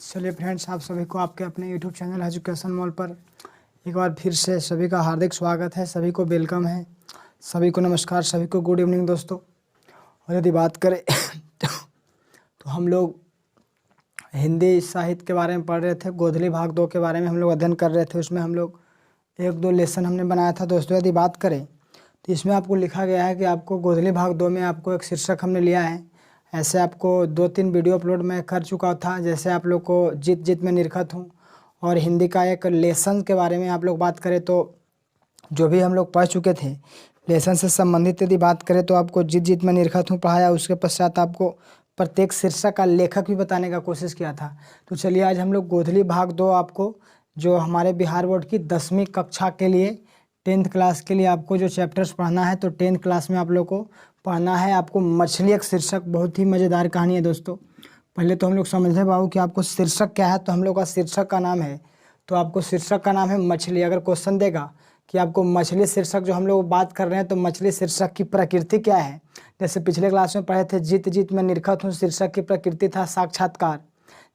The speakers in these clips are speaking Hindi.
चलिए फ्रेंड्स, आप सभी को आपके अपने यूट्यूब चैनल एजुकेशन मॉल पर एक बार फिर से सभी का हार्दिक स्वागत है। सभी को वेलकम है, सभी को नमस्कार, सभी को गुड इवनिंग दोस्तों। और यदि बात करें तो हम लोग हिंदी साहित्य के बारे में पढ़ रहे थे। गोधली भाग 2 के बारे में हम लोग अध्ययन कर रहे थे। उसमें हम लोग 1-2 लेसन हमने बनाया था दोस्तों। यदि बात करें तो इसमें आपको लिखा गया है कि आपको गोधली भाग 2 में आपको एक शीर्षक हमने लिया है। ऐसे आपको 2-3 वीडियो अपलोड मैं कर चुका था। जैसे आप लोग को जीत जीत में निरखत हूँ और हिंदी का एक लेसन के बारे में आप लोग बात करें तो जो भी हम लोग पढ़ चुके थे लेसन से संबंधित यदि बात करें तो आपको जीत जीत में निरखत हूँ पढ़ाया। उसके पश्चात आपको प्रत्येक शीर्षक का लेखक भी बताने का कोशिश किया था। तो चलिए आज हम लोग गोधली भाग 2 आपको जो हमारे बिहार बोर्ड की 10वीं कक्षा के लिए 10th क्लास के लिए आपको जो चैप्टर्स पढ़ना है तो 10th क्लास में आप लोग को पढ़ना है। आपको मछली एक शीर्षक, बहुत ही मज़ेदार कहानी है दोस्तों। पहले तो हम लोग समझे बाबू कि आपको शीर्षक क्या है। तो हम लोग का शीर्षक का नाम है, तो आपको शीर्षक का नाम है मछली। अगर क्वेश्चन देगा कि आपको मछली शीर्षक जो हम लोग बात कर रहे हैं तो मछली शीर्षक की प्रकृति क्या है, जैसे पिछले क्लास में पढ़े थे जीत जीत में निरखत हूँ, शीर्षक की प्रकृति था साक्षात्कार।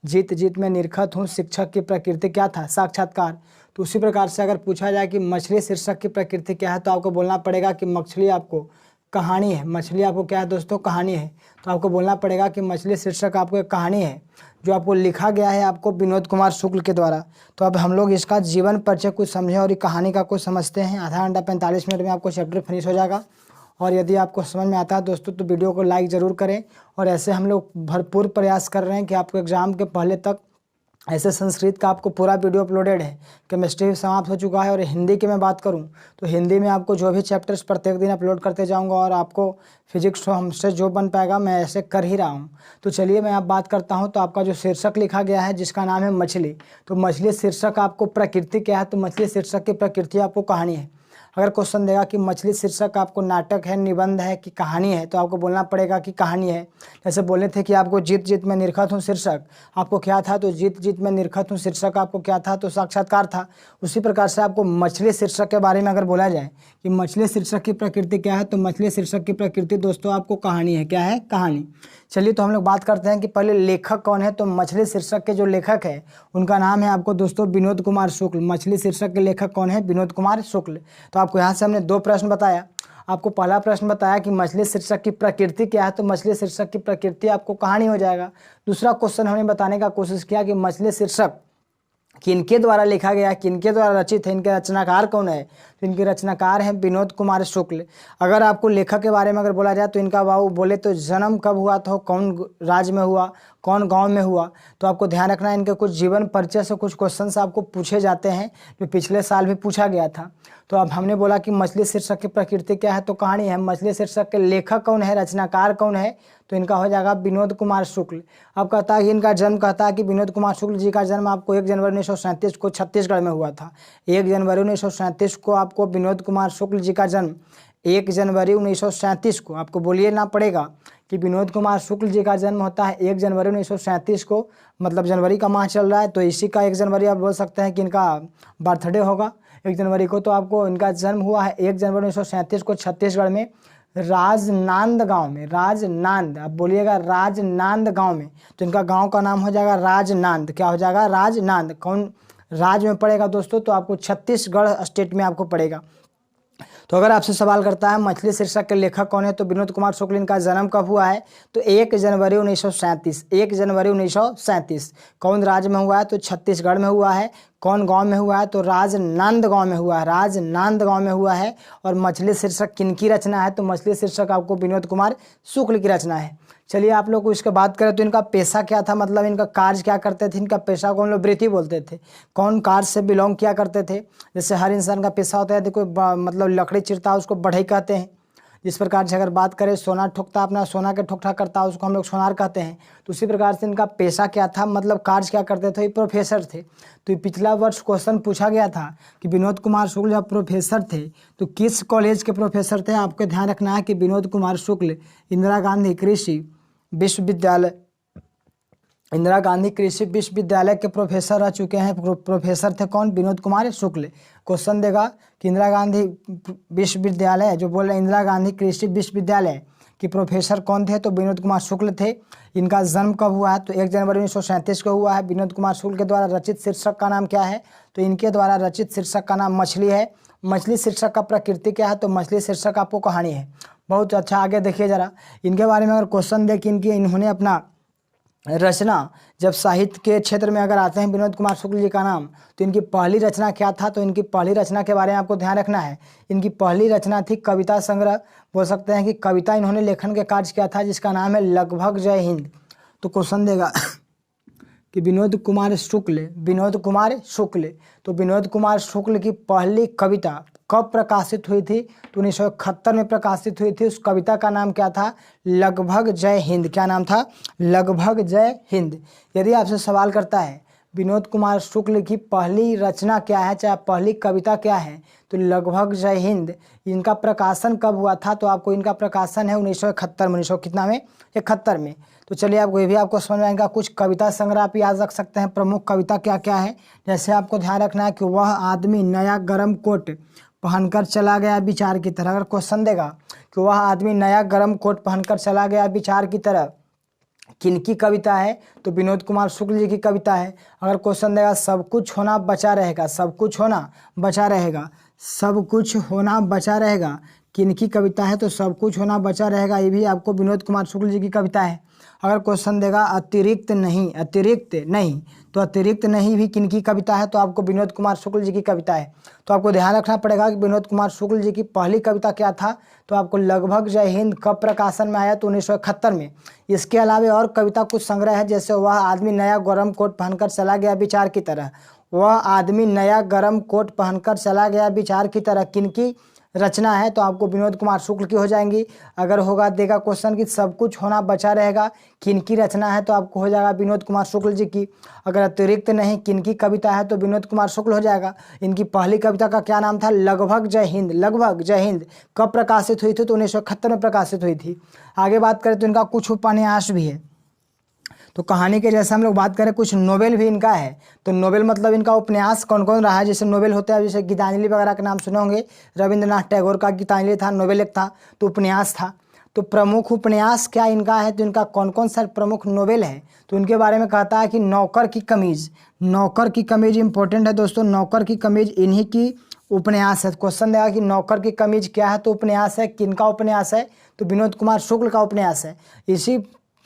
जीत जीत में निरखत हूँ, शिक्षक की प्रकृति क्या था, साक्षात्कार। तो उसी प्रकार से अगर पूछा जाए कि मछली शीर्षक की प्रकृति क्या है तो आपको बोलना पड़ेगा कि मछली आपको कहानी है। मछली आपको क्या है दोस्तों, कहानी है। तो आपको बोलना पड़ेगा कि मछली शीर्षक आपको एक कहानी है जो आपको लिखा गया है आपको विनोद कुमार शुक्ल के द्वारा। तो अब हम लोग इसका जीवन परिचय कुछ समझें और कहानी का कुछ समझते हैं। आधा घंटा 45 मिनट में आपको चैप्टर फिनिश हो जाएगा। और यदि आपको समझ में आता है दोस्तों तो वीडियो को लाइक ज़रूर करें। और ऐसे हम लोग भरपूर प्रयास कर रहे हैं कि आपको एग्ज़ाम के पहले तक ऐसे संस्कृत का आपको पूरा वीडियो अपलोडेड है। केमिस्ट्री भी समाप्त हो चुका है। और हिंदी की मैं बात करूं तो हिंदी में आपको जो भी चैप्टर्स प्रत्येक दिन अपलोड करते जाऊंगा और आपको फिजिक्स हमसे जो बन पाएगा मैं ऐसे कर ही रहा हूं। तो चलिए मैं आप बात करता हूं। तो आपका जो शीर्षक लिखा गया है जिसका नाम है मछली, तो मछली शीर्षक आपको प्रकृति क्या है, तो मछली शीर्षक की प्रकृति आपको कहानी है। अगर क्वेश्चन देगा कि मछली शीर्षक आपको नाटक है, निबंध है कि कहानी है, तो आपको बोलना पड़ेगा कि कहानी है। जैसे बोले थे कि आपको जीत जीत में निरखत हूँ शीर्षक आपको क्या था, तो जीत जीत में निरखत हूँ शीर्षक आपको क्या था, तो साक्षात्कार था। उसी प्रकार से आपको मछली शीर्षक के बारे में अगर बोला जाए कि मछली शीर्षक की प्रकृति क्या है, तो मछली शीर्षक की प्रकृति दोस्तों आपको कहानी है। क्या है, कहानी। चलिए तो हम लोग बात करते हैं कि पहले लेखक कौन है। तो मछली शीर्षक के जो लेखक है उनका नाम है आपको दोस्तों विनोद कुमार शुक्ल। मछली शीर्षक के लेखक कौन है, विनोद कुमार शुक्ल। तो आपको यहाँ से हमने 2 प्रश्न बताया। आपको पहला प्रश्न बताया कि मछली शीर्षक की प्रकृति क्या है, तो मछली शीर्षक की प्रकृति आपको कहानी हो जाएगा। दूसरा क्वेश्चन हमने बताने का कोशिश किया कि मछली शीर्षक किनके द्वारा लिखा गया है, किनके द्वारा रचित है, इनके रचनाकार कौन है। तो इनके रचनाकार हैं विनोद कुमार शुक्ल। अगर आपको लेखक के बारे में अगर बोला जाए तो इनका बाबू बोले तो जन्म कब हुआ था, कौन राज्य में हुआ, कौन गांव में हुआ। तो आपको ध्यान रखना है इनके कुछ जीवन परिचय से कुछ क्वेश्चंस आपको पूछे जाते हैं जो पिछले साल भी पूछा गया था। तो अब हमने बोला कि मछली शीर्षक की प्रकृति क्या है, तो कहानी है। मछली शीर्षक के लेखक कौन है, रचनाकार कौन है, तो इनका हो जाएगा विनोद कुमार शुक्ल। अब कहता है इनका जन्म, कहता है कि विनोद कुमार शुक्ल जी का जन्म आपको 1 जनवरी 1937 को छत्तीसगढ़ में हुआ था। 1 जनवरी 1937 को आपको विनोद कुमार शुक्ल जी का जन्म 1 जनवरी 1937 को आपको बोलिए ना पड़ेगा कि विनोद कुमार शुक्ल जी का जन्म होता है 1 जनवरी 1937 को। मतलब जनवरी का माह चल रहा है तो इसी का 1 जनवरी आप बोल सकते हैं कि इनका बर्थडे होगा 1 जनवरी को। तो आपको इनका जन्म हुआ है 1 जनवरी 1937 को छत्तीसगढ़ में राजनांद गांव में। राजनांद, आप बोलिएगा राजनांद गांव में। तो इनका गांव का नाम हो जाएगा राजनांद। क्या हो जाएगा, राजनांद। कौन राज्य में पड़ेगा दोस्तों, तो आपको छत्तीसगढ़ स्टेट में आपको पड़ेगा। तो अगर आपसे सवाल करता है मछली शीर्षक के लेखक कौन है, तो विनोद कुमार शुक्ल। इनका जन्म कब हुआ है, तो 1 जनवरी 1937। 1 जनवरी 1937। कौन राज्य में हुआ है, तो छत्तीसगढ़ में हुआ है। कौन गांव में हुआ है, तो राजनांद गांव में हुआ है। राजनांद गांव में हुआ है। और मछली शीर्षक किनकी रचना है, तो मछली शीर्षक आपको विनोद कुमार शुक्ल की रचना है। चलिए आप लोग को इसके बात करें तो इनका पेशा क्या था, मतलब इनका कार्य क्या करते थे। इनका पेशा को हम लोग वृत्ति बोलते थे। कौन कार्य से बिलोंग किया करते थे, जैसे हर इंसान का पेशा होता है, कोई मतलब लकड़ी चिरता है उसको बढ़ई कहते हैं। जिस प्रकार से अगर बात करें सोना ठोकता, अपना सोना के ठोकठा करता उसको हम लोग सोनार कहते हैं। तो उसी प्रकार से इनका पेशा क्या था, मतलब कार्य क्या करते थे, ये प्रोफेसर थे। तो पिछला वर्ष क्वेश्चन पूछा गया था कि विनोद कुमार शुक्ल जब प्रोफेसर थे तो किस कॉलेज के प्रोफेसर थे। आपको ध्यान रखना है कि विनोद कुमार शुक्ल इंदिरा गांधी कृषि विश्वविद्यालय, इंदिरा गांधी कृषि विश्वविद्यालय के प्रोफेसर रह चुके हैं। प्रोफेसर थे कौन, विनोद कुमार शुक्ल। क्वेश्चन देगा कि इंदिरा गांधी विश्वविद्यालय, जो बोल रहे इंदिरा गांधी कृषि विश्वविद्यालय कि प्रोफेसर कौन थे, तो विनोद कुमार शुक्ल थे। इनका जन्म कब हुआ है, तो 1 जनवरी 1937 को हुआ है। विनोद कुमार शुक्ल के द्वारा रचित शीर्षक का नाम क्या है, तो इनके द्वारा रचित शीर्षक का नाम मछली है। मछली शीर्षक का प्रकृति क्या है, तो मछली शीर्षक आपको कहानी है। बहुत अच्छा, आगे देखिए जरा इनके बारे में अगर क्वेश्चन देखिए, इन्होंने अपना रचना जब साहित्य के क्षेत्र में अगर आते हैं विनोद कुमार शुक्ल जी का नाम, तो इनकी पहली रचना क्या था, तो इनकी पहली रचना के बारे में आपको ध्यान रखना है। इनकी पहली रचना थी कविता संग्रह, बोल सकते हैं कि कविता इन्होंने लेखन के कार्य किया था, जिसका नाम है लगभग जय हिंद। तो क्वेश्चन देगा कि विनोद कुमार शुक्ल तो विनोद कुमार शुक्ल की पहली कविता कब प्रकाशित हुई थी, तो 1971 में प्रकाशित हुई थी। उस कविता का नाम क्या था, लगभग जय हिंद। क्या नाम था, लगभग जय हिंद। यदि आपसे सवाल करता है विनोद कुमार शुक्ल की पहली रचना क्या है, चाहे पहली कविता क्या है, तो लगभग जय हिंद। इनका प्रकाशन कब हुआ था, तो आपको इनका प्रकाशन है 1971 में। 1971 में। तो चलिए आपको ये भी आपको समझ में आएगा। कुछ कविता संग्रह आप याद रख सकते हैं, प्रमुख कविता क्या क्या है। जैसे आपको ध्यान रखना है कि वह आदमी नया गर्म कोट पहनकर चला गया विचार की तरह। अगर क्वेश्चन देगा कि वह आदमी नया गर्म कोट पहनकर चला गया विचार की तरह, किनकी कविता है, तो विनोद कुमार शुक्ल जी की कविता है। अगर क्वेश्चन देगा सब कुछ होना बचा रहेगा, सब कुछ होना बचा रहेगा, सब कुछ होना बचा रहेगा, किनकी कविता है, तो सब कुछ होना बचा रहेगा, ये भी आपको विनोद कुमार शुक्ल जी की कविता है। अगर क्वेश्चन देगा अतिरिक्त नहीं, तो अतिरिक्त नहीं भी किनकी कविता है, तो आपको विनोद कुमार शुक्ल जी की कविता है। तो आपको ध्यान रखना पड़ेगा कि विनोद कुमार शुक्ल जी की पहली कविता क्या था, तो आपको लगभग जय हिंद कब प्रकाशन में आया, तो 1971 में। इसके अलावा और कविता कुछ संग्रह है, जैसे वह आदमी नया गर्म कोट पहनकर चला गया विचार की तरह। वह आदमी नया गर्म कोट पहनकर चला गया विचार की तरह किनकी रचना है, तो आपको विनोद कुमार शुक्ल की हो जाएंगी। अगर होगा देगा क्वेश्चन कि सब कुछ होना बचा रहेगा किनकी रचना है, तो आपको हो जाएगा विनोद कुमार शुक्ल जी की। अगर अतिरिक्त नहीं किनकी कविता है, तो विनोद कुमार शुक्ल हो जाएगा। इनकी पहली कविता का क्या नाम था, लगभग जय हिंद। लगभग जय हिंद कब प्रकाशित हुई थी, तो 1971 में प्रकाशित हुई थी। आगे बात करें तो इनका कुछ उपन्यास भी है। तो कहानी के जैसे हम लोग बात करें, कुछ नोवेल भी इनका है। तो नोवेल मतलब इनका उपन्यास कौन कौन रहा है, जैसे नोवेल होता है, जैसे गीतांजलि वगैरह का नाम सुने होंगे, रविंद्रनाथ टैगोर का गीतांजलि था, नोवेल एक था, तो उपन्यास था। तो प्रमुख उपन्यास क्या इनका है, तो इनका कौन कौन सा प्रमुख नोवेल है, तो इनके बारे में कहता है कि नौकर की कमीज। नौकर की कमीज इंपॉर्टेंट है दोस्तों, नौकर की कमीज इन्हीं की उपन्यास है। क्वेश्चन देगा कि नौकर की कमीज क्या है, तो उपन्यास है, किनका उपन्यास है, तो विनोद कुमार शुक्ल का उपन्यास है। इसी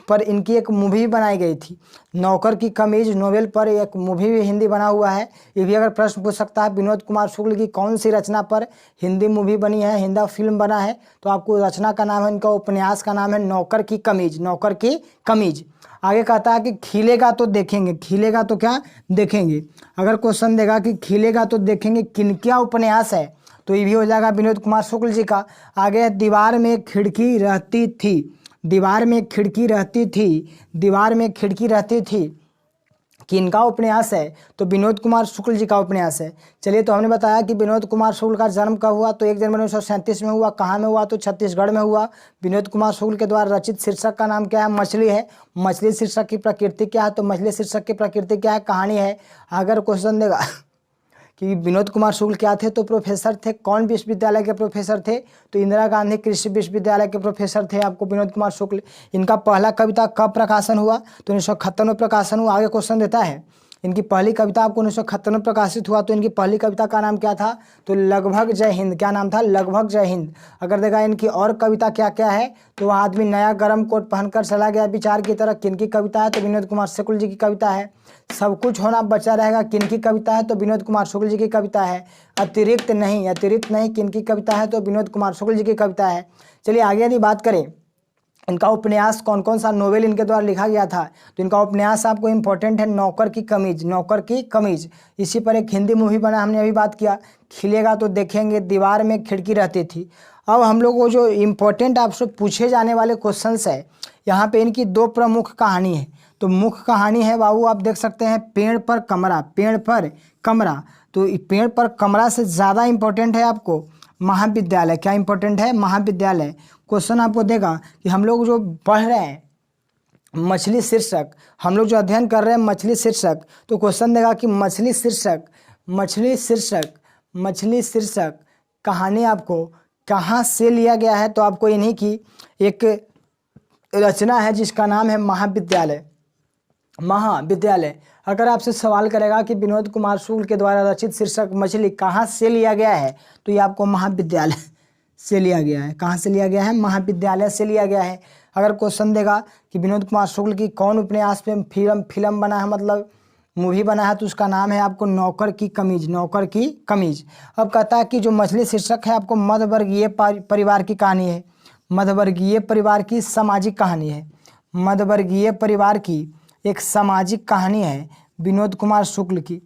पर इनकी एक मूवी बनाई गई थी, नौकर की कमीज नोवेल पर एक मूवी भी हिंदी बना हुआ है। ये भी अगर प्रश्न पूछ सकता है विनोद कुमार शुक्ल की कौन सी रचना पर हिंदी मूवी बनी है, हिंदी फिल्म बना है, तो आपको रचना का नाम है, इनका उपन्यास का नाम है नौकर की कमीज। नौकर की कमीज। आगे कहता है कि खिलेगा तो देखेंगे, खिलेगा तो क्या देखेंगे। अगर क्वेश्चन देगा कि खिलेगा तो देखेंगे किनका उपन्यास है, तो ये भी हो जाएगा विनोद कुमार शुक्ल जी का। आगे दीवार में खिड़की रहती थी, दीवार में खिड़की रहती थी, दीवार में खिड़की रहती थी, किनका उपन्यास है, तो विनोद कुमार शुक्ल जी का उपन्यास है। चलिए, तो हमने बताया कि विनोद कुमार शुक्ल का जन्म कब हुआ, तो 1 जनवरी 1937 में हुआ। कहाँ में हुआ, तो छत्तीसगढ़ में हुआ। विनोद कुमार शुक्ल के द्वारा रचित शीर्षक का नाम क्या है, मछली है। मछली शीर्षक की प्रकृति क्या है, तो मछली शीर्षक की प्रकृति क्या है, कहानी है। अगर क्वेश्चन देगा कि विनोद कुमार शुक्ल क्या थे, तो प्रोफेसर थे। कौन विश्वविद्यालय के प्रोफेसर थे, तो इंदिरा गांधी कृषि विश्वविद्यालय के प्रोफेसर थे आपको विनोद कुमार शुक्ल। इनका पहला कविता कब प्रकाशन हुआ, तो 1971 में प्रकाशन हुआ। आगे क्वेश्चन देता है इनकी पहली कविता आपको 1971 में प्रकाशित हुआ, तो इनकी पहली कविता का नाम क्या था, तो लगभग जय हिंद। क्या नाम था, लगभग जय हिंद। अगर देखा इनकी और कविता क्या क्या है, तो वह आदमी नया गर्म कोट पहनकर चला गया विचार की तरह किनकी कविता है, तो विनोद कुमार शुक्ल जी की कविता है। सब कुछ होना बचा रहेगा किनकी कविता है, तो विनोद कुमार शुक्ल जी की कविता है। अतिरिक्त नहीं किनकी कविता है, तो विनोद कुमार शुक्ल जी की कविता है। चलिए आगे यदि बात करें इनका उपन्यास कौन कौन सा नोवेल इनके द्वारा लिखा गया था, तो इनका उपन्यास आपको इंपॉर्टेंट है नौकर की कमीज। नौकर की कमीज, इसी पर एक हिंदी मूवी बना, हमने अभी बात किया। खिलेगा तो देखेंगे, दीवार में खिड़की रहती थी। अब हम लोग वो जो इम्पोर्टेंट आपसे पूछे जाने वाले क्वेश्चंस है, यहाँ पे इनकी 2 प्रमुख कहानी है। तो मुख्य कहानी है बाबू, आप देख सकते हैं पेड़ पर कमरा, पेड़ पर कमरा। तो पेड़ पर कमरा से ज़्यादा इम्पोर्टेंट है आपको महाविद्यालय। क्या इंपॉर्टेंट है, महाविद्यालय। क्वेश्चन आपको देगा कि हम लोग जो पढ़ रहे हैं मछली शीर्षक, हम लोग जो अध्ययन कर रहे हैं मछली शीर्षक, तो क्वेश्चन देगा कि मछली शीर्षक कहानी आपको कहाँ से लिया गया है, तो आपको इन्हीं की एक रचना है जिसका नाम है महाविद्यालय। महाविद्यालय। अगर आपसे सवाल करेगा कि विनोद कुमार शुक्ल के द्वारा रचित शीर्षक मछली कहाँ से लिया गया है, तो ये आपको महाविद्यालय से लिया गया है। कहाँ से लिया गया है? महाविद्यालय से लिया गया है। अगर क्वेश्चन देगा कि विनोद कुमार शुक्ल की कौन उपन्यास पे फिल्म बना है, मतलब मूवी बना है, तो उसका नाम है आपको नौकर की कमीज। नौकर की कमीज। अब कहता है कि जो मछली शीर्षक है आपको मध्यवर्गीय परिवार की कहानी है। मध्यवर्गीय परिवार की सामाजिक कहानी है। मध्यवर्गीय परिवार की एक सामाजिक कहानी है विनोद कुमार शुक्ल की।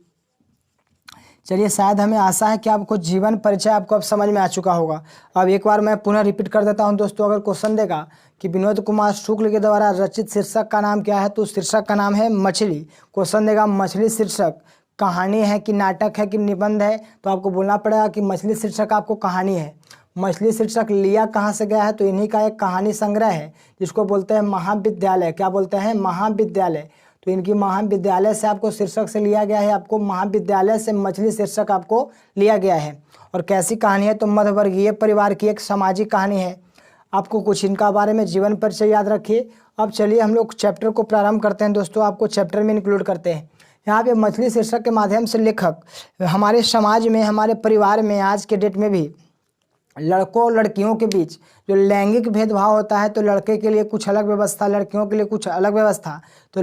चलिए, शायद हमें आशा है कि आपको जीवन परिचय आपको अब समझ में आ चुका होगा। अब एक बार मैं पुनः रिपीट कर देता हूं दोस्तों। अगर क्वेश्चन देगा कि विनोद कुमार शुक्ल के द्वारा रचित शीर्षक का नाम क्या है, तो शीर्षक का नाम है मछली। क्वेश्चन देगा मछली शीर्षक कहानी है कि नाटक है कि निबंध है, तो आपको बोलना पड़ेगा कि मछली शीर्षक आपको कहानी है। मछली शीर्षक लिया कहाँ से गया है, तो इन्हीं का एक कहानी संग्रह है जिसको बोलते हैं महाविद्यालय। क्या बोलते हैं? महाविद्यालय। तो इनकी महाविद्यालय से आपको शीर्षक से लिया गया है। आपको महाविद्यालय से मछली शीर्षक आपको लिया गया है। और कैसी कहानी है? तो मध्यवर्गीय परिवार की एक सामाजिक कहानी है। आपको कुछ इनका बारे में जीवन परिचय याद रखिए। अब चलिए हम लोग चैप्टर को प्रारंभ करते हैं दोस्तों। आपको चैप्टर में इंक्लूड करते हैं। यहाँ पे मछली शीर्षक के माध्यम से लेखक हमारे समाज में, हमारे परिवार में, आज के डेट में भी लड़कों और लड़कियों के बीच जो लैंगिक भेदभाव होता है, तो लड़के के लिए कुछ अलग व्यवस्था, लड़कियों के लिए कुछ अलग व्यवस्था। तो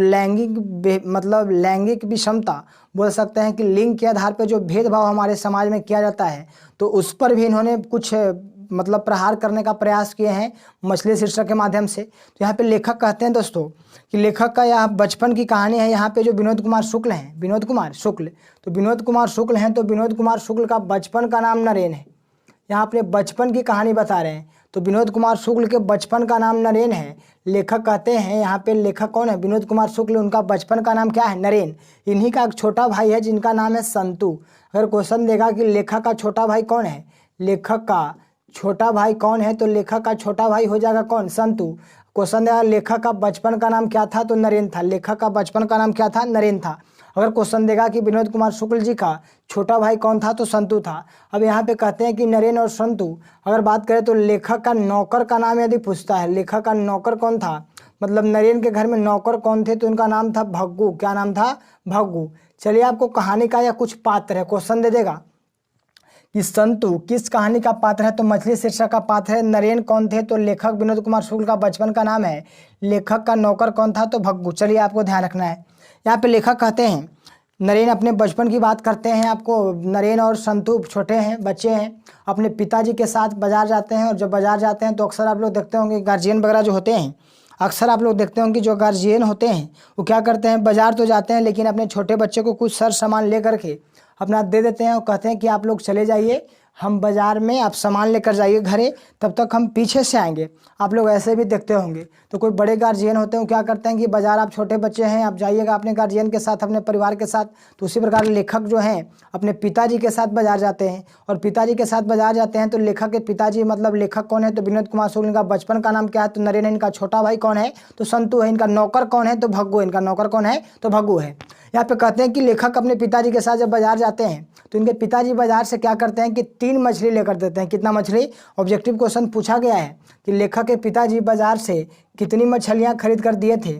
मतलब लैंगिक विषमता बोल सकते हैं कि लिंग के आधार पर जो भेदभाव हमारे समाज में किया जाता है, तो उस पर भी इन्होंने कुछ मतलब प्रहार करने का प्रयास किए हैं मछली शीर्षक के माध्यम से। तो यहाँ पे लेखक कहते हैं दोस्तों कि लेखक का यह बचपन की कहानी है। यहाँ पे जो विनोद कुमार शुक्ल हैं, विनोद कुमार शुक्ल, तो विनोद कुमार शुक्ल हैं, तो विनोद कुमार शुक्ल का बचपन का नाम नरेन है। यहाँ अपने बचपन की कहानी बता रहे हैं, तो विनोद कुमार शुक्ल के बचपन का नाम नरेन है। लेखक कहते हैं, यहाँ पे लेखक कौन है? विनोद कुमार शुक्ल। उनका बचपन का नाम क्या है? नरेन। इन्हीं का एक छोटा भाई है जिनका नाम है संतु। अगर क्वेश्चन देगा कि लेखक का छोटा भाई कौन है, लेखक का छोटा भाई कौन है, तो लेखक का छोटा भाई हो जाएगा कौन? संतु। क्वेश्चन देगा लेखक का बचपन का नाम क्या था, तो नरेन था। लेखक का बचपन का नाम क्या था? नरेन था। अगर क्वेश्चन देगा कि विनोद कुमार शुक्ल जी का छोटा भाई कौन था, तो संतु था। अब यहाँ पे कहते हैं कि नरेन और संतु, अगर बात करें तो लेखक का नौकर का नाम यदि पूछता है, लेखक का नौकर कौन था, मतलब नरेन के घर में नौकर कौन थे, तो उनका नाम था भग्गू। क्या नाम था? भग्गू। चलिए, आपको कहानी का या कुछ पात्र है, क्वेश्चन दे देगा कि संतु किस कहानी का पात्र है, तो मछली शीर्षक का पात्र है। नरेन कौन थे, तो लेखक विनोद कुमार शुक्ल का बचपन का नाम है। लेखक का नौकर कौन था, तो भग्गू। चलिए, आपको ध्यान रखना है। यहाँ पे लेखक कहते हैं, नरेन अपने बचपन की बात करते हैं। आपको नरेन और संतु छोटे हैं, बच्चे हैं, अपने पिताजी के साथ बाजार जाते हैं। और जब बाजार जाते हैं तो अक्सर आप लोग देखते होंगे गार्जियन वगैरह जो होते हैं, अक्सर आप लोग देखते होंगे जो गार्जियन होते हैं वो क्या करते हैं, बाजार तो जाते हैं लेकिन अपने छोटे बच्चे को कुछ सर सामान ले करके अपना दे देते हैं और कहते हैं कि आप लोग चले जाइए, हम बाज़ार में आप सामान लेकर जाइए घरे, तब तक हम पीछे से आएंगे। आप लोग ऐसे भी देखते होंगे। तो कोई बड़े गार्जियन होते हैं वो क्या करते हैं कि बाज़ार, आप छोटे बच्चे हैं, आप जाइएगा अपने गार्जियन के साथ, अपने परिवार के साथ। तो उसी प्रकार लेखक जो हैं अपने पिताजी के साथ बाज़ार जाते हैं। और पिताजी के साथ बाज़ार जाते हैं तो लेखक के पिताजी, मतलब लेखक कौन है, तो विनोद कुमार शुक्ल। इनका बचपन का नाम क्या है, तो नरेन है। इनका छोटा भाई कौन है, तो संतु है। इनका नौकर कौन है, तो भग्गू। इनका नौकर कौन है, तो भग्गू है। यहाँ पे कहते हैं कि लेखक अपने पिताजी के साथ जब बाजार जाते हैं तो इनके पिताजी बाजार से क्या करते हैं कि 3 मछली लेकर देते हैं। कितना मछली? ऑब्जेक्टिव क्वेश्चन पूछा गया है कि लेखक के पिताजी बाजार से कितनी मछलियाँ खरीद कर दिए थे,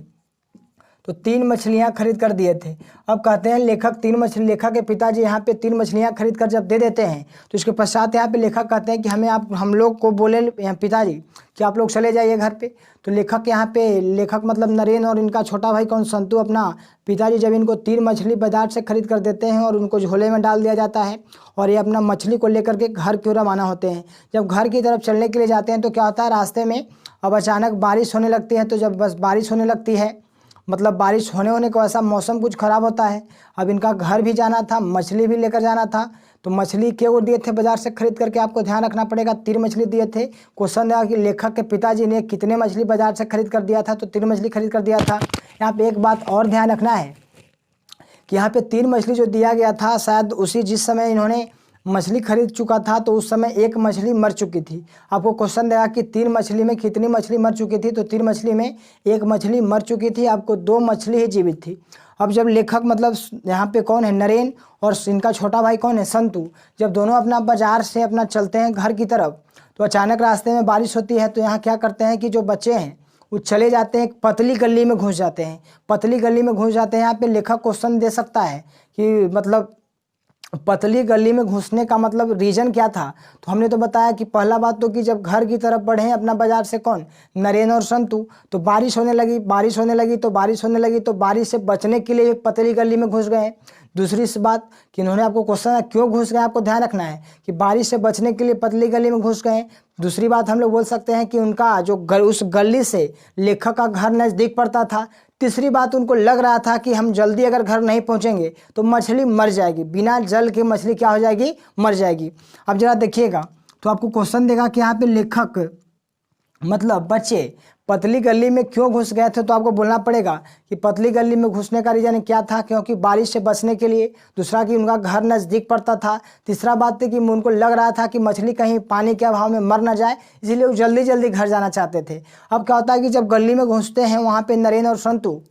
तो 3 मछलियाँ खरीद कर दिए थे। अब कहते हैं लेखक लेखक के पिताजी यहाँ पे 3 मछलियाँ खरीद कर जब दे देते हैं तो इसके पश्चात यहाँ पे लेखक कहते हैं कि हम लोग को बोले पिताजी कि आप लोग चले जाइए घर पे। तो लेखक मतलब नरेन और इनका छोटा भाई कौन, संतु, अपना पिताजी जब इनको 3 मछली बाजार से खरीद कर देते हैं और उनको झोले में डाल दिया जाता है और ये अपना मछली को लेकर के घर की ओर रवाना होते हैं। जब घर की तरफ चलने के लिए जाते हैं तो क्या होता है, रास्ते में अब अचानक बारिश होने लगती है। तो जब बस बारिश होने लगती है, मतलब बारिश होने को ऐसा मौसम कुछ ख़राब होता है। अब इनका घर भी जाना था, मछली भी लेकर जाना था। तो मछली के वो दिए थे बाजार से खरीद करके, आपको ध्यान रखना पड़ेगा 3 मछली दिए थे। क्वेश्चन था कि लेखक के पिताजी ने कितने मछली बाजार से खरीद कर दिया था, तो 3 मछली खरीद कर दिया था। यहाँ पे एक बात और ध्यान रखना है कि यहाँ पे 3 मछली जो दिया गया था, शायद उसी जिस समय इन्होंने मछली खरीद चुका था तो उस समय 1 मछली मर चुकी थी। आपको क्वेश्चन देगा कि 3 मछली में कितनी मछली मर चुकी थी, तो 3 मछली में 1 मछली मर चुकी थी, आपको 2 मछली ही जीवित थी। अब जब लेखक मतलब यहाँ पे कौन है, नरेन, और इनका छोटा भाई कौन है, संतु, जब दोनों अपना बाजार से अपना चलते हैं घर की तरफ, तो अचानक रास्ते में बारिश होती है, तो यहाँ क्या करते हैं कि जो बच्चे हैं वो चले जाते हैं, एक पतली गली में घुस जाते हैं। पतली गली में घुस जाते हैं, यहाँ पे लेखक क्वेश्चन दे सकता है कि मतलब पतली गली में घुसने का मतलब रीजन क्या था। तो हमने तो बताया कि पहला बात तो कि जब घर की तरफ बढ़े अपना बाजार से कौन, नरेन और संतु, तो बारिश होने लगी तो बारिश से बचने के लिए पतली गली में घुस गए। दूसरी सी बात कि इन्होंने आपको क्वेश्चन क्यों घुस गए, आपको ध्यान रखना है कि बारिश से बचने के लिए पतली गली में घुस गए। दूसरी बात हम लोग बोल सकते हैं कि उनका जो उस गली से लेखक का घर नज़दीक पड़ता था। तीसरी बात, उनको लग रहा था कि हम जल्दी अगर घर नहीं पहुंचेंगे तो मछली मर जाएगी, बिना जल के मछली क्या हो जाएगी, मर जाएगी। अब जरा देखिएगा, तो आपको क्वेश्चन देगा कि यहाँ पे लेखक मतलब बच्चे पतली गली में क्यों घुस गए थे, तो आपको बोलना पड़ेगा कि पतली गली में घुसने का रीज़न क्या था, क्योंकि बारिश से बचने के लिए। दूसरा कि उनका घर नज़दीक पड़ता था। तीसरा बात थी कि उनको लग रहा था कि मछली कहीं पानी के अभाव में मर ना जाए, इसलिए वो जल्दी जल्दी घर जाना चाहते थे। अब क्या होता है कि जब गली में घुसते हैं वहाँ पर नरेन और संतु,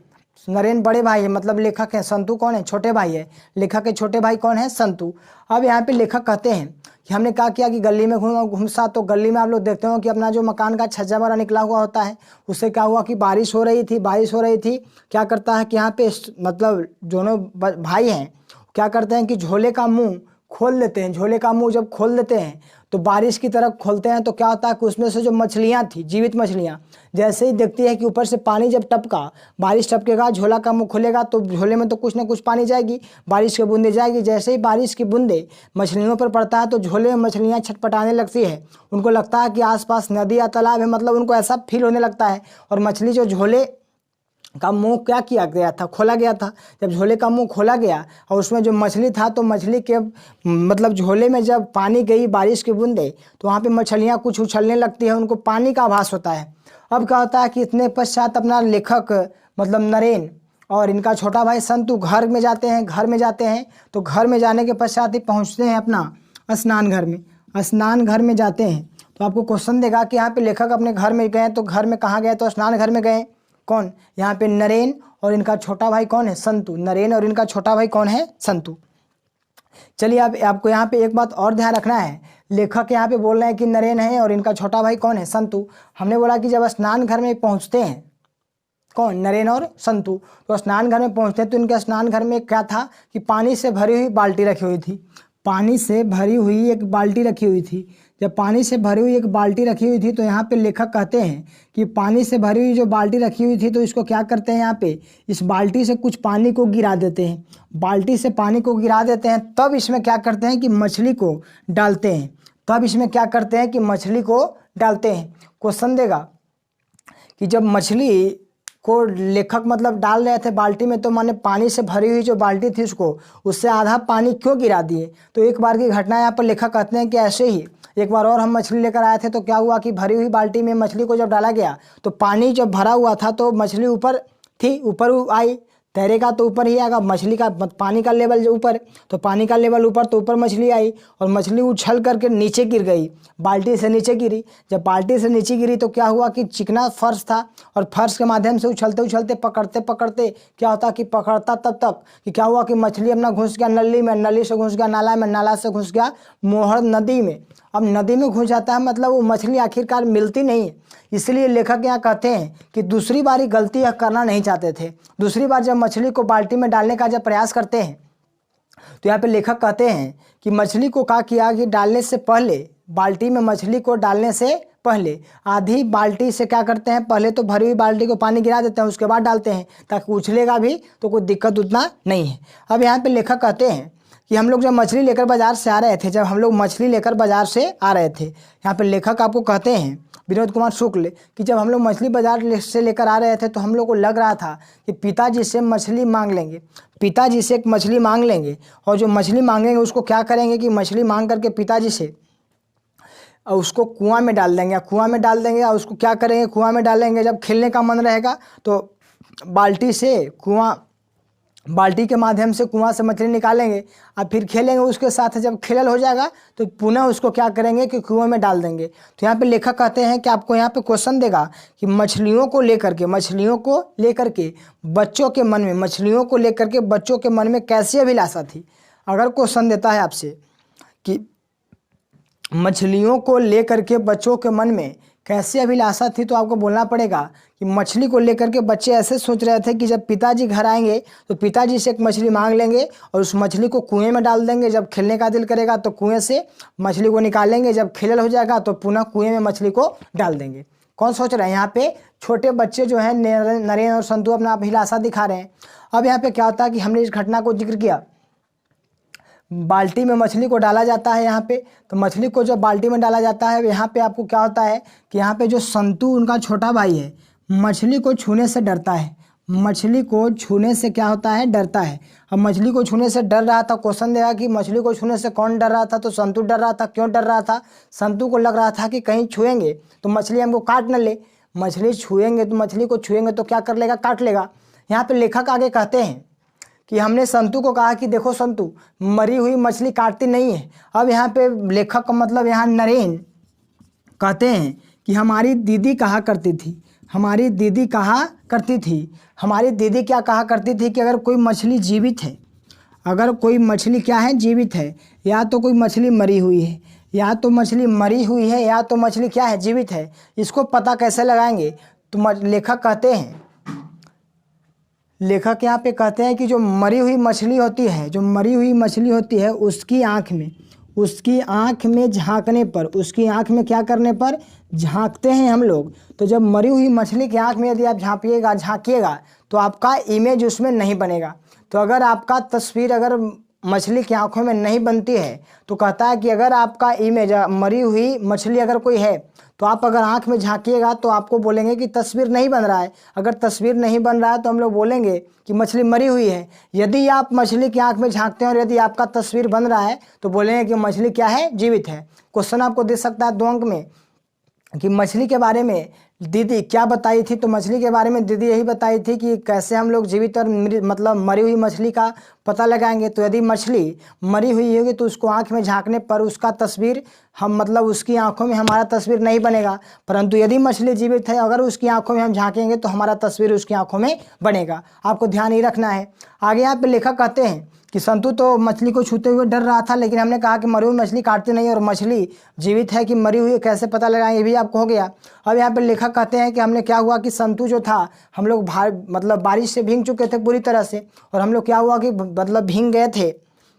नरेन बड़े भाई है मतलब लेखक है, संतु कौन है, छोटे भाई है। लेखक के छोटे भाई कौन है, संतु। अब यहाँ पे लेखक कहते हैं कि हमने क्या किया कि गली में घुसा, तो गली में आप लोग देखते हो कि अपना जो मकान का छज्जा वगैरह निकला हुआ होता है, उससे क्या हुआ कि बारिश हो रही थी। क्या करता है कि यहाँ पे मतलब दोनों भाई हैं, क्या करते हैं कि झोले का मुँह खोल देते हैं। झोले का मुँह जब खोल देते हैं तो बारिश की तरफ खोलते हैं, तो क्या होता है कि उसमें से जो मछलियाँ थी, जीवित मछलियाँ, जैसे ही देखती है कि ऊपर से पानी जब टपका, बारिश टपकेगा, झोला का मुंह खुलेगा, तो झोले में तो कुछ ना कुछ पानी जाएगी, बारिश की बूंदें जाएगी। जैसे ही बारिश की बूंदें मछलियों पर पड़ता है तो झोले में मछलियाँ छटपटाने लगती है। उनको लगता है कि आसपास नदी या तालाब है, मतलब उनको ऐसा फील होने लगता है। और मछली जो झोले का मुंह क्या किया गया था, खोला गया था। जब झोले का मुंह खोला गया और उसमें जो मछली था, तो मछली के मतलब झोले में जब पानी गई, बारिश की बूंदे, तो वहाँ पे मछलियाँ कुछ उछलने लगती है, उनको पानी का आभास होता है। अब क्या होता है कि इतने पश्चात अपना लेखक मतलब नरेन और इनका छोटा भाई संतु घर में जाते हैं। तो घर में जाने के पश्चात ही पहुँचते हैं अपना स्नान घर में जाते हैं। तो आपको क्वेश्चन देगा कि यहाँ पे लेखक अपने घर में गए, तो घर में कहाँ गए, तो स्नान घर में गए। कौन, यहाँ पे नरेन और इनका छोटा भाई कौन है, संतु। नरेन और इनका छोटा भाई कौन है, संतु। चलिए अब आपको यहाँ पे एक बात और ध्यान रखना है। लेखक यहाँ पे बोल रहे हैं कि नरेन है और इनका छोटा भाई कौन है, संतु। हमने बोला कि जब स्नान घर में पहुँचते हैं, कौन, नरेन और संतु, तो स्नान घर में पहुँचते हैं, तो इनके स्नान घर में क्या था कि पानी से भरी हुई बाल्टी रखी हुई थी। पानी से भरी हुई एक बाल्टी रखी हुई थी। जब पानी से भरी हुई एक बाल्टी रखी हुई थी, तो यहाँ पे लेखक कहते हैं कि पानी से भरी हुई जो बाल्टी रखी हुई थी, तो इसको क्या करते हैं, यहाँ पे इस बाल्टी से कुछ पानी को गिरा देते हैं। बाल्टी से पानी को गिरा देते हैं, तब इसमें क्या करते हैं कि मछली को डालते हैं। क्वेश्चन देगा कि जब मछली को लेखक मतलब डाल रहे थे बाल्टी में, तो माने पानी से भरी हुई जो बाल्टी थी उससे आधा पानी क्यों गिरा दिए। तो एक बार की घटना यहाँ पर लेखक कहते हैं कि ऐसे ही एक बार और हम मछली लेकर आए थे, तो क्या हुआ कि भरी हुई बाल्टी में मछली को जब डाला गया, तो पानी जब भरा हुआ था, तो मछली ऊपर थी, ऊपर आई, तैरेगा तो ऊपर ही आएगा। मछली का पानी का लेवल जो ऊपर, तो पानी का लेवल ऊपर, तो ऊपर मछली आई और मछली उछल करके नीचे गिर गई, बाल्टी से नीचे गिरी। जब बाल्टी से नीचे गिरी तो क्या हुआ कि चिकना फर्श था, और फर्श के माध्यम से उछलते उछलते पकड़ते क्या होता कि पकड़ता तब तक कि क्या हुआ कि मछली अपना घुस गया नली में, नली से घुस गया नाला में, नाला से घुस गया मोहर नदी में। अब नदी में घुस जाता है, मतलब वो मछली आखिरकार मिलती नहीं है। इसलिए लेखक यहाँ कहते हैं कि दूसरी बारी गलती करना नहीं चाहते थे। दूसरी बार जब मछली को बाल्टी में डालने का जब प्रयास करते हैं, तो यहाँ पे लेखक कहते हैं कि मछली को क्या किया कि डालने से पहले, बाल्टी में मछली को डालने से पहले आधी बाल्टी से क्या करते हैं, पहले तो भरी हुई बाल्टी को पानी गिरा देते हैं, उसके बाद डालते हैं, ताकि उछलेगा भी तो कोई दिक्कत उतना नहीं है। अब यहाँ पे लेखक कहते हैं कि हम लोग जब मछली लेकर बाजार से आ रहे थे, यहाँ पे लेखक आपको कहते हैं विनोद कुमार शुक्ल कि जब हम लोग मछली बाजार से लेकर आ रहे थे, तो हम लोग को लग रहा था कि पिताजी से मछली मांग लेंगे, और जो मछली मांगेंगे उसको क्या करेंगे कि मछली मांग करके पिताजी से और उसको कुआं में डाल देंगे, और उसको क्या करेंगे, कुआं में डालेंगे। जब खेलने का मन रहेगा तो बाल्टी के माध्यम से कुआं से मछली निकालेंगे और फिर खेलेंगे उसके साथ। जब खेल हो जाएगा तो पुनः उसको क्या करेंगे कि कुएं में डाल देंगे। तो यहाँ पे लेखक कहते हैं कि आपको यहाँ पे क्वेश्चन देगा कि मछलियों को लेकर के बच्चों के मन में कैसी अभिलाषा थी। अगर क्वेश्चन देता है आपसे कि मछलियों को लेकर के बच्चों के मन में कैसी अभिलाषा थी, तो आपको बोलना पड़ेगा कि मछली को लेकर के बच्चे ऐसे सोच रहे थे कि जब पिताजी घर आएंगे तो पिताजी से एक मछली मांग लेंगे और उस मछली को कुएं में डाल देंगे। जब खेलने का दिल करेगा तो कुएं से मछली को निकालेंगे, जब खेलल हो जाएगा तो पुनः कुएं में मछली को डाल देंगे। कौन सोच रहे हैं? यहाँ पे छोटे बच्चे जो हैं नरेन और संतु अपना अभिलाषा दिखा रहे हैं। अब यहाँ पे क्या होता है कि हमने इस घटना को जिक्र किया, बाल्टी में मछली को डाला जाता है। यहाँ पे तो मछली को जब बाल्टी में डाला जाता है, यहाँ पे आपको क्या होता है कि यहाँ पे जो संतु उनका छोटा भाई है, मछली को छूने से डरता है। मछली को छूने से क्या होता है? डरता है। अब मछली को छूने से डर रहा था। क्वेश्चन देगा कि मछली को छूने से कौन डर रहा था? तो संतु डर रहा था। क्यों डर रहा था? संतु को लग रहा था कि कहीं छुएंगे तो मछली हमको काट न ले। मछली छुएंगे तो मछली को छुएंगे तो क्या कर लेगा? काट लेगा। यहाँ पे लेखक आगे कहते हैं कि हमने संतु को कहा कि देखो संतु, मरी हुई मछली काटती नहीं है। अब यहाँ पे लेखक का मतलब यहाँ नरेन कहते हैं कि हमारी दीदी कहा करती थी, हमारी दीदी कहा करती थी। हमारी दीदी क्या कहा करती थी कि अगर कोई मछली जीवित है, अगर कोई मछली क्या है? जीवित है, या तो कोई मछली मरी हुई है, या तो मछली मरी हुई है, या तो मछली क्या है? जीवित है। इसको पता कैसे लगाएंगे? तो लेखक कहते हैं, लेखक यहाँ पे कहते हैं कि जो मरी हुई मछली होती है, जो मरी हुई मछली होती है, उसकी आँख में झांकने पर, उसकी आँख में क्या करने पर? झांकते हैं हम लोग। तो जब मरी हुई मछली की आँख में यदि आप झांकिएगा तो आपका इमेज उसमें नहीं बनेगा। तो अगर आपका तस्वीर अगर मछली की आँखों में नहीं बनती है तो कहता है कि अगर आपका इमेज मरी हुई मछली अगर कोई है तो आप अगर आँख में झांकिएगा तो आपको बोलेंगे कि तस्वीर नहीं बन रहा है। अगर तस्वीर नहीं बन रहा है तो हम लोग बोलेंगे कि मछली मरी हुई है। यदि आप मछली की आँख में झांकते हैं और यदि आपका तस्वीर बन रहा है तो बोलेंगे कि मछली क्या है? जीवित है। क्वेश्चन आपको दे सकता है 2 अंक में कि मछली के बारे में दीदी क्या बताई थी। तो मछली के बारे में दीदी यही बताई थी कि कैसे हम लोग जीवित और मतलब मरी हुई मछली का पता लगाएंगे। तो यदि मछली मरी हुई होगी तो उसको आँख में झांकने पर उसका तस्वीर हम मतलब उसकी आंखों में हमारा तस्वीर नहीं बनेगा। परंतु यदि मछली जीवित है, अगर उसकी आंखों में हम झांकेंगे तो हमारा तस्वीर उसकी आंखों में बनेगा। आपको ध्यान ही रखना है। आगे यहाँ पे लेखक कहते हैं कि संतु तो मछली को छूते हुए डर रहा था, लेकिन हमने कहा कि मरी हुई मछली काटती नहीं और मछली जीवित है कि मरी हुई कैसे पता लगाएंगे, ये भी आपको हो गया। अब यहाँ पे लेखक कहते हैं कि हमने क्या हुआ कि संतु जो था, हम लोग मतलब बारिश से भीग चुके थे पूरी तरह से, और हम लोग क्या हुआ कि मतलब भीग गए थे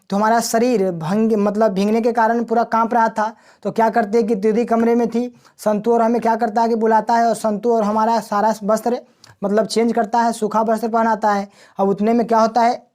तो हमारा शरीर भीगने के कारण पूरा कांप रहा था। तो क्या करते हैं कि दीदी कमरे में थी, संतु और हमें क्या करता है कि बुलाता है और संतु और हमारा सारा वस्त्र चेंज करता है, सूखा वस्त्र पहनाता है। अब उतने में क्या होता है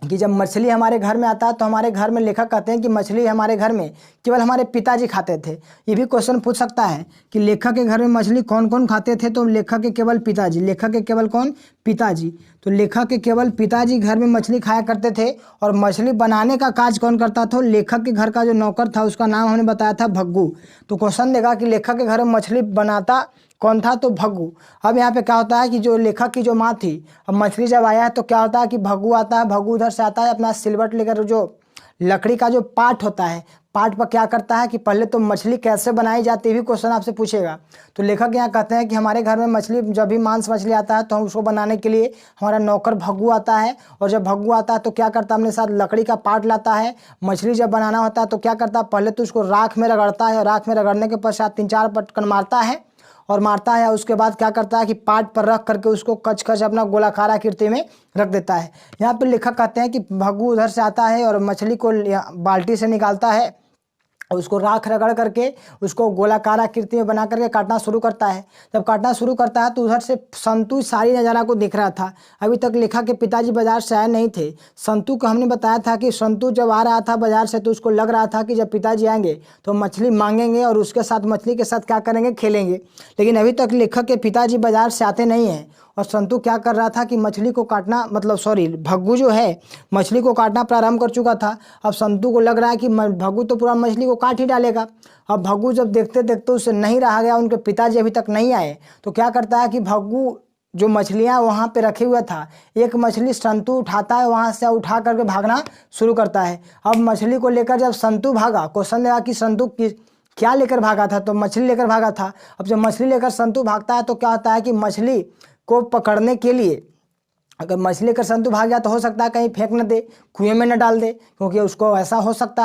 कि जब मछली हमारे घर में आता है तो हमारे घर में लेखक कहते हैं कि मछली हमारे घर में केवल हमारे पिताजी खाते थे। ये भी क्वेश्चन पूछ सकता है कि लेखक के घर में मछली कौन कौन खाते थे? तो लेखक के केवल पिताजी। लेखक के केवल कौन? पिताजी। तो लेखक के केवल पिताजी घर में मछली खाया करते थे। और मछली बनाने का काज कौन करता था? लेखक के घर का जो नौकर था उसका नाम हमने बताया था भग्गू। तो क्वेश्चन देगा कि लेखक के घर में मछली बनाता कौन था? तो भग्गू। अब यहाँ पे क्या होता है कि जो लेखक की जो माँ थी, अब मछली जब आया है तो क्या होता है कि भग्गू आता है। भग्गू उधर से आता है अपना सिलवट लेकर, जो लकड़ी का जो पाट होता है, पाट पर क्या करता है कि पहले तो मछली कैसे बनाई जाती है भी क्वेश्चन आपसे पूछेगा। तो लेखक यहाँ कहते हैं कि हमारे घर में मछली जब भी मांस मछली आता है तो हम उसको बनाने के लिए हमारा नौकर भग्गू आता है। और जब भग्गू आता है तो क्या करता है? अपने साथ लकड़ी का पाट लाता है। मछली जब बनाना होता है तो क्या करता है? पहले तो उसको राख में रगड़ता है और राख में रगड़ने के पश्चात 3-4 पटकन मारता है और मारता है। उसके बाद क्या करता है कि पाट पर रख करके उसको कच कच अपना गोलाकार आकृति में रख देता है। यहाँ पे लेखक कहते हैं कि भग्गू उधर से आता है और मछली को बाल्टी से निकालता है और उसको राख रगड़ करके उसको गोलाकार आकृति में बना करके काटना शुरू करता है। जब काटना शुरू करता है तो उधर से संतु सारी नज़ारा को देख रहा था। अभी तक लेखक के पिताजी बाजार से आए नहीं थे। संतु को हमने बताया था कि संतु जब आ रहा था बाजार से तो उसको लग रहा था कि जब पिताजी आएंगे तो मछली मांगेंगे और उसके साथ मछली के साथ क्या करेंगे? खेलेंगे। लेकिन अभी तक लेखक के पिताजी बाजार से आते नहीं हैं और संतु क्या कर रहा था कि मछली को काटना भग्गू जो है मछली को काटना प्रारंभ कर चुका था। अब संतु को लग रहा है कि भग्गू तो पूरा मछली को काट ही डालेगा। अब भग्गू जब देखते देखते उससे नहीं रहा गया, उनके पिताजी अभी तक नहीं आए, तो क्या करता है कि भग्गू जो मछलियाँ वहाँ पे रखे हुआ था, एक मछली संतु उठाता है, वहाँ से उठा करके भागना शुरू करता है। अब मछली को लेकर जब संतु भागा, क्वेश्चन लगा कि संतु क्या लेकर भागा था? तो मछली लेकर भागा था। अब जब मछली लेकर संतु भागता है तो क्या होता है कि मछली को पकड़ने के लिए अगर मछली लेकर संतु भाग गया तो हो सकता है कहीं फेंक न दे, कुएं में न डाल दे, क्योंकि उसको ऐसा हो सकता है